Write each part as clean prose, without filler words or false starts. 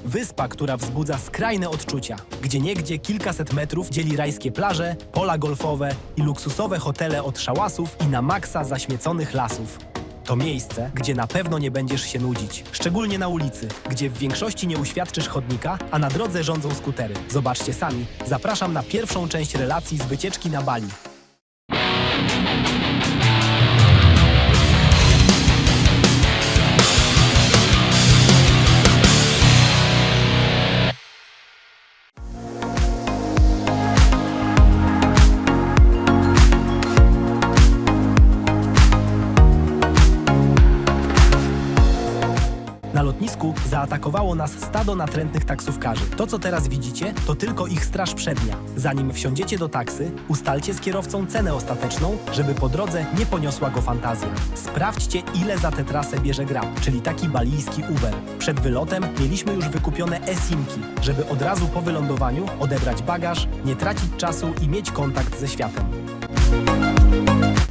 Wyspa, która wzbudza skrajne odczucia. Gdzieniegdzie kilkaset metrów dzieli rajskie plaże, pola golfowe i luksusowe hotele od szałasów i na maksa zaśmieconych lasów. To miejsce, gdzie na pewno nie będziesz się nudzić. Szczególnie na ulicy, gdzie w większości nie uświadczysz chodnika, a na drodze rządzą skutery. Zobaczcie sami. Zapraszam na pierwszą część relacji z wycieczki na Bali. Na lotnisku zaatakowało nas stado natrętnych taksówkarzy. To, co teraz widzicie, to tylko ich straż przednia. Zanim wsiądziecie do taksy, ustalcie z kierowcą cenę ostateczną, żeby po drodze nie poniosła go fantazja. Sprawdźcie, ile za tę trasę bierze Grab, czyli taki balijski Uber. Przed wylotem mieliśmy już wykupione e-simki, żeby od razu po wylądowaniu odebrać bagaż, nie tracić czasu i mieć kontakt ze światem.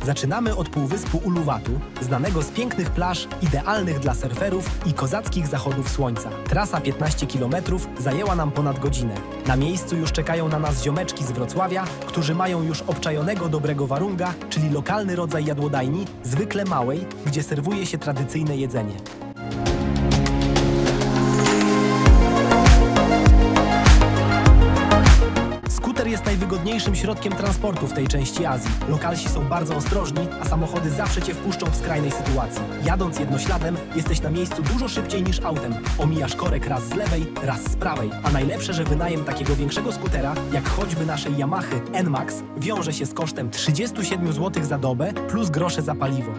Zaczynamy od półwyspu Uluwatu, znanego z pięknych plaż, idealnych dla surferów i kozackich zachodów słońca. Trasa 15 km zajęła nam ponad godzinę. Na miejscu już czekają na nas ziomeczki z Wrocławia, którzy mają już obczajonego dobrego warunga, czyli lokalny rodzaj jadłodajni, zwykle małej, gdzie serwuje się tradycyjne jedzenie. Skuter jest najwygodniejszym środkiem transportu w tej części Azji. Lokalsi są bardzo ostrożni, a samochody zawsze cię wpuszczą w skrajnej sytuacji. Jadąc jednośladem, jesteś na miejscu dużo szybciej niż autem. Omijasz korek raz z lewej, raz z prawej. A najlepsze, że wynajem takiego większego skutera, jak choćby naszej Yamahy N-Max, wiąże się z kosztem 37 zł za dobę plus grosze za paliwo.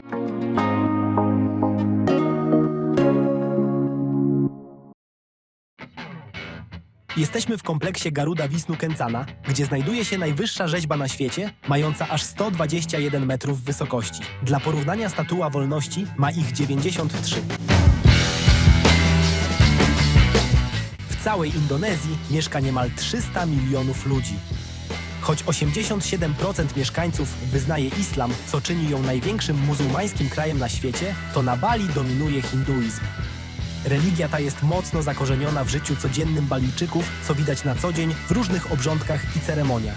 Jesteśmy w kompleksie Garuda Wisnu Kencana, gdzie znajduje się najwyższa rzeźba na świecie, mająca aż 121 metrów wysokości. Dla porównania Statua Wolności ma ich 93. W całej Indonezji mieszka niemal 300 milionów ludzi. Choć 87% mieszkańców wyznaje islam, co czyni ją największym muzułmańskim krajem na świecie, to na Bali dominuje hinduizm. Religia ta jest mocno zakorzeniona w życiu codziennym Balijczyków, co widać na co dzień w różnych obrządkach i ceremoniach.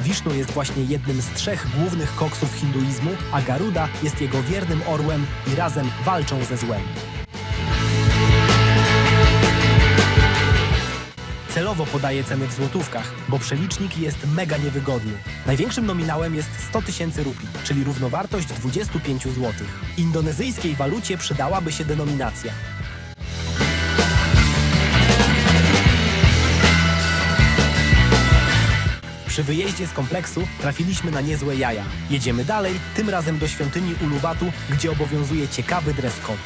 Wisznu jest właśnie jednym z 3 głównych koksów hinduizmu, a Garuda jest jego wiernym orłem i razem walczą ze złem. Celowo podaję ceny w złotówkach, bo przelicznik jest mega niewygodny. Największym nominałem jest 100 000 rupii, czyli równowartość 25 zł. Indonezyjskiej walucie przydałaby się denominacja. Przy wyjeździe z kompleksu trafiliśmy na niezłe jaja. Jedziemy dalej, tym razem do świątyni Uluwatu, gdzie obowiązuje ciekawy dress code.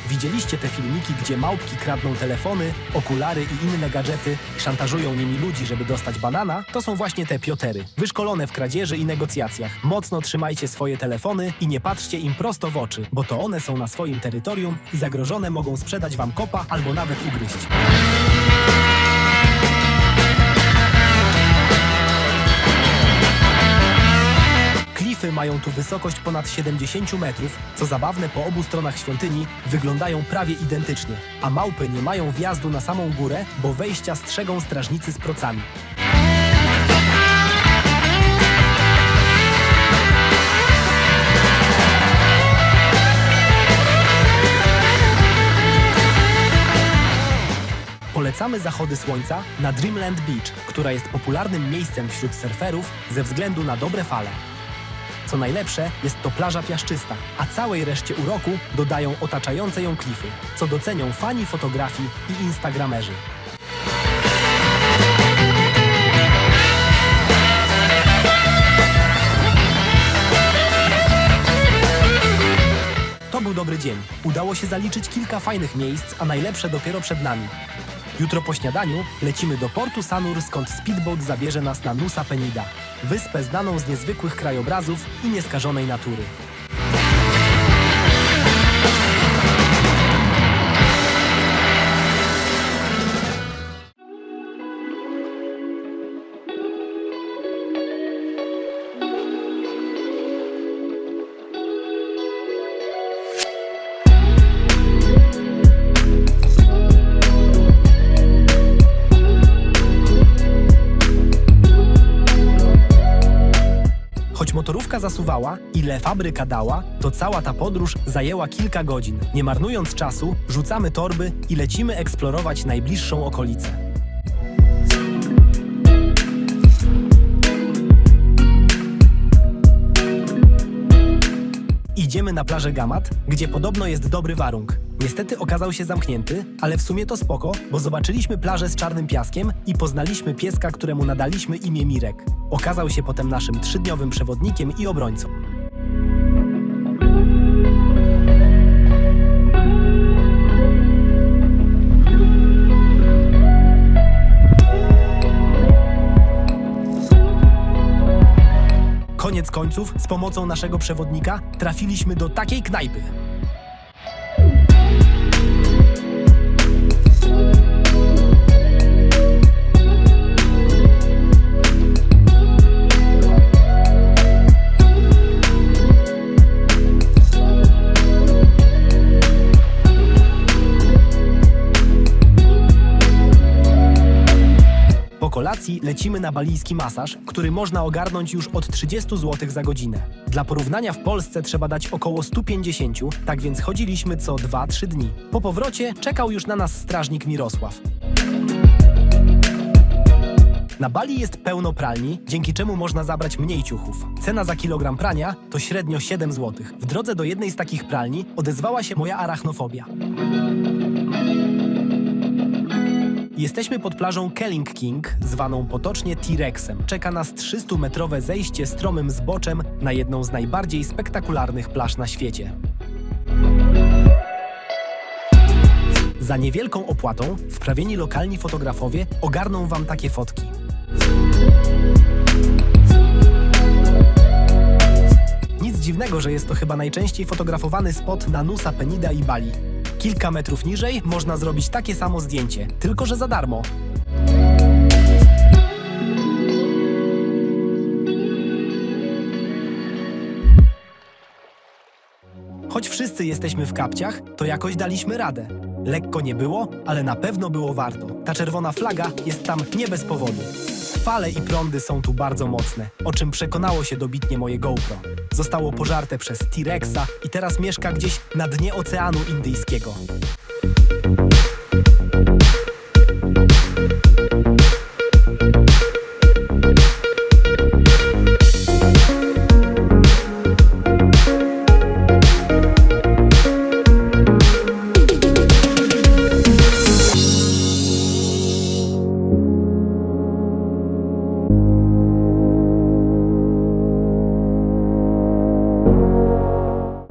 Widzieliście te filmiki, gdzie małpki kradną telefony, okulary i inne gadżety i szantażują nimi ludzi, żeby dostać banana? To są właśnie te piotery, wyszkolone w kradzieży i negocjacjach. Mocno trzymajcie swoje telefony i nie patrzcie im prosto w oczy, bo to one są na swoim terytorium i zagrożone mogą sprzedać wam kopa albo nawet ugryźć. Klify mają tu wysokość ponad 70 metrów, co zabawne, po obu stronach świątyni wyglądają prawie identycznie, a małpy nie mają wjazdu na samą górę, bo wejścia strzegą strażnicy z procami. Polecamy zachody słońca na Dreamland Beach, która jest popularnym miejscem wśród surferów ze względu na dobre fale. Co najlepsze, jest to plaża piaszczysta, a całej reszcie uroku dodają otaczające ją klify, co docenią fani fotografii i instagramerzy. To był dobry dzień. Udało się zaliczyć kilka fajnych miejsc, a najlepsze dopiero przed nami. Jutro po śniadaniu lecimy do portu Sanur, skąd speedboat zabierze nas na Nusa Penida, wyspę znaną z niezwykłych krajobrazów i nieskażonej natury. motorówka zasuwała, ile fabryka dała, to cała ta podróż zajęła kilka godzin. Nie marnując czasu, rzucamy torby i lecimy eksplorować najbliższą okolicę. Idziemy na plażę Gamat, gdzie podobno jest dobry warung. Niestety okazał się zamknięty, ale w sumie to spoko, bo zobaczyliśmy plażę z czarnym piaskiem i poznaliśmy pieska, któremu nadaliśmy imię Mirek. Okazał się potem naszym 3-dniowym przewodnikiem i obrońcą. Koniec końców, z pomocą naszego przewodnika, trafiliśmy do takiej knajpy. Po kolacji lecimy na balijski masaż, który można ogarnąć już od 30 zł za godzinę. Dla porównania w Polsce trzeba dać około 150, tak więc chodziliśmy co 2-3 dni. Po powrocie czekał już na nas strażnik Mirosław. Na Bali jest pełno pralni, dzięki czemu można zabrać mniej ciuchów. Cena za kilogram prania to średnio 7 zł. W drodze do jednej z takich pralni odezwała się moja arachnofobia. Jesteśmy pod plażą Kelling King, zwaną potocznie T-Rexem. Czeka nas 300-metrowe zejście stromym zboczem na jedną z najbardziej spektakularnych plaż na świecie. Za niewielką opłatą wprawieni lokalni fotografowie ogarną wam takie fotki. Nic dziwnego, że jest to chyba najczęściej fotografowany spot na Nusa Penida i Bali. Kilka metrów niżej można zrobić takie samo zdjęcie, tylko że za darmo. Choć wszyscy jesteśmy w kapciach, to jakoś daliśmy radę. Lekko nie było, ale na pewno było warto. Ta czerwona flaga jest tam nie bez powodu. Fale i prądy są tu bardzo mocne, o czym przekonało się dobitnie moje GoPro. Zostało pożarte przez T-Rexa i teraz mieszka gdzieś na dnie Oceanu Indyjskiego.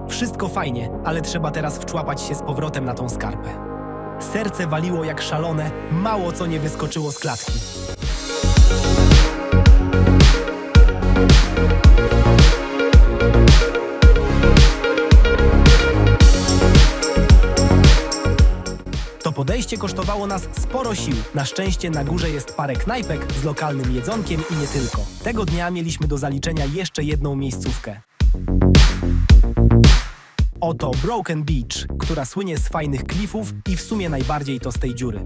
Wszystko fajnie, ale trzeba teraz wczłapać się z powrotem na tą skarpę. Serce waliło jak szalone, mało co nie wyskoczyło z klatki. To podejście kosztowało nas sporo sił. Na szczęście na górze jest parę knajpek z lokalnym jedzonkiem i nie tylko. Tego dnia mieliśmy do zaliczenia jeszcze jedną miejscówkę. Oto Broken Beach, która słynie z fajnych klifów i w sumie najbardziej to z tej dziury.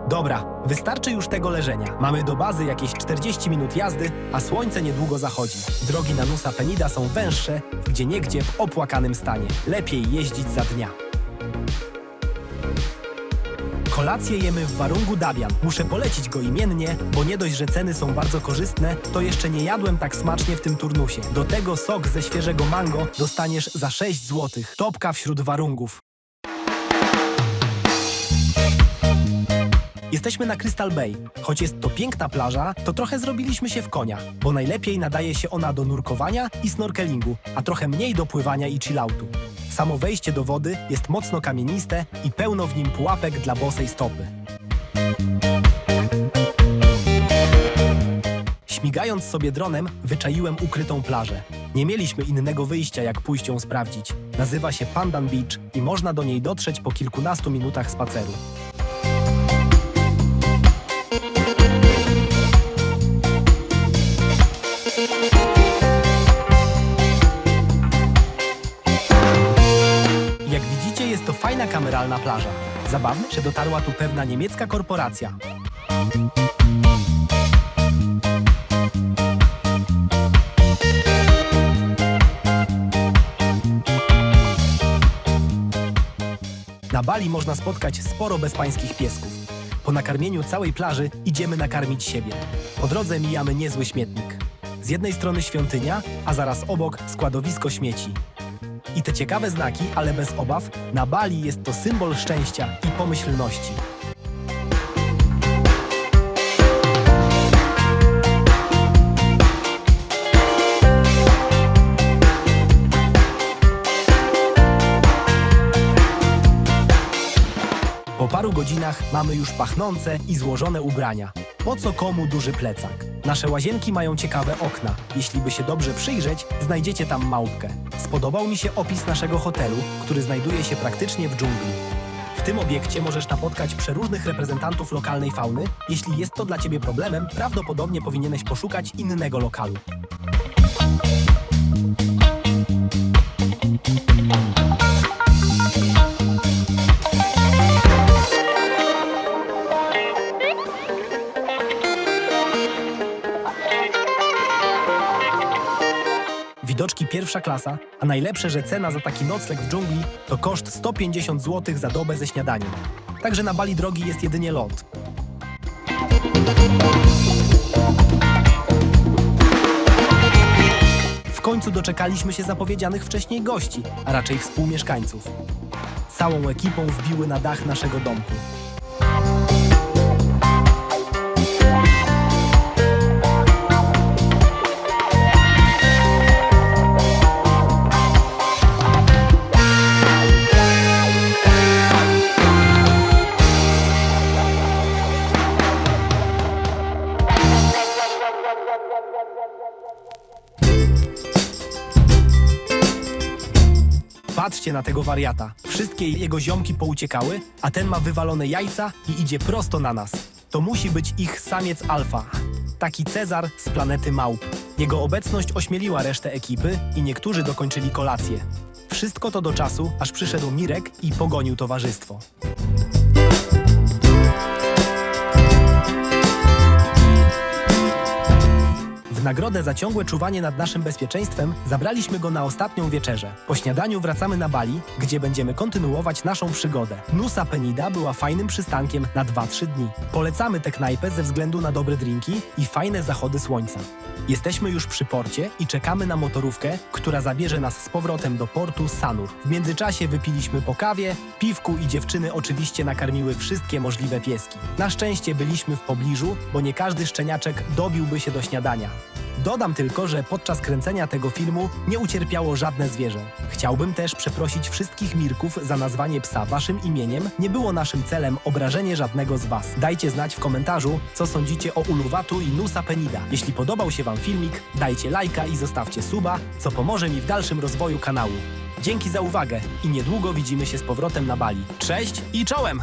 Dobra, wystarczy już tego leżenia. Mamy do bazy jakieś 40 minut jazdy, a słońce niedługo zachodzi. Drogi na Nusa Penida są węższe, gdzieniegdzie w opłakanym stanie. Lepiej jeździć za dnia. Kolację jemy w warungu Dabian. Muszę polecić go imiennie, bo nie dość, że ceny są bardzo korzystne, to jeszcze nie jadłem tak smacznie w tym turnusie. Do tego sok ze świeżego mango dostaniesz za 6 zł. Topka wśród warungów. Jesteśmy na Crystal Bay. Choć jest to piękna plaża, to trochę zrobiliśmy się w konia, bo najlepiej nadaje się ona do nurkowania i snorkelingu, a trochę mniej do pływania i chilloutu. Samo wejście do wody jest mocno kamieniste i pełno w nim pułapek dla bosej stopy. Migając sobie dronem, wyczaiłem ukrytą plażę. Nie mieliśmy innego wyjścia, jak pójść ją sprawdzić. Nazywa się Pandan Beach i można do niej dotrzeć po kilkunastu minutach spaceru. Jak widzicie, jest to fajna kameralna plaża. Zabawne, że dotarła tu pewna niemiecka korporacja. Na Bali można spotkać sporo bezpańskich piesków. Po nakarmieniu całej plaży idziemy nakarmić siebie. Po drodze mijamy niezły śmietnik. Z jednej strony świątynia, a zaraz obok składowisko śmieci. I te ciekawe znaki, ale bez obaw, na Bali jest to symbol szczęścia i pomyślności. Po paru godzinach mamy już pachnące i złożone ubrania. Po co komu duży plecak? Nasze łazienki mają ciekawe okna. Jeśli by się dobrze przyjrzeć, znajdziecie tam małpkę. Spodobał mi się opis naszego hotelu, który znajduje się praktycznie w dżungli. W tym obiekcie możesz napotkać przeróżnych reprezentantów lokalnej fauny. Jeśli jest to dla Ciebie problemem, prawdopodobnie powinieneś poszukać innego lokalu. Widoczki pierwsza klasa, a najlepsze, że cena za taki nocleg w dżungli to koszt 150 zł za dobę ze śniadaniem. Także na Bali drogi jest jedynie lot. W końcu doczekaliśmy się zapowiedzianych wcześniej gości, a raczej współmieszkańców. Całą ekipą wbiły na dach naszego domku. Patrzcie na tego wariata. Wszystkie jego ziomki pouciekały, a ten ma wywalone jajca i idzie prosto na nas. To musi być ich samiec alfa. Taki Cezar z planety małp. Jego obecność ośmieliła resztę ekipy i niektórzy dokończyli kolację. Wszystko to do czasu, aż przyszedł Mirek i pogonił towarzystwo. W nagrodę za ciągłe czuwanie nad naszym bezpieczeństwem zabraliśmy go na ostatnią wieczerzę. Po śniadaniu wracamy na Bali, gdzie będziemy kontynuować naszą przygodę. Nusa Penida była fajnym przystankiem na 2-3 dni. Polecamy tę knajpę ze względu na dobre drinki i fajne zachody słońca. Jesteśmy już przy porcie i czekamy na motorówkę, która zabierze nas z powrotem do portu Sanur. W międzyczasie wypiliśmy po kawie, piwku i dziewczyny oczywiście nakarmiły wszystkie możliwe pieski. Na szczęście byliśmy w pobliżu, bo nie każdy szczeniaczek dobiłby się do śniadania. Dodam tylko, że podczas kręcenia tego filmu nie ucierpiało żadne zwierzę. Chciałbym też przeprosić wszystkich Mirków za nazwanie psa waszym imieniem. Nie było naszym celem obrażenie żadnego z was. Dajcie znać w komentarzu, co sądzicie o Uluwatu i Nusa Penida. Jeśli podobał się wam filmik, dajcie lajka i zostawcie suba, co pomoże mi w dalszym rozwoju kanału. Dzięki za uwagę i niedługo widzimy się z powrotem na Bali. Cześć i czołem!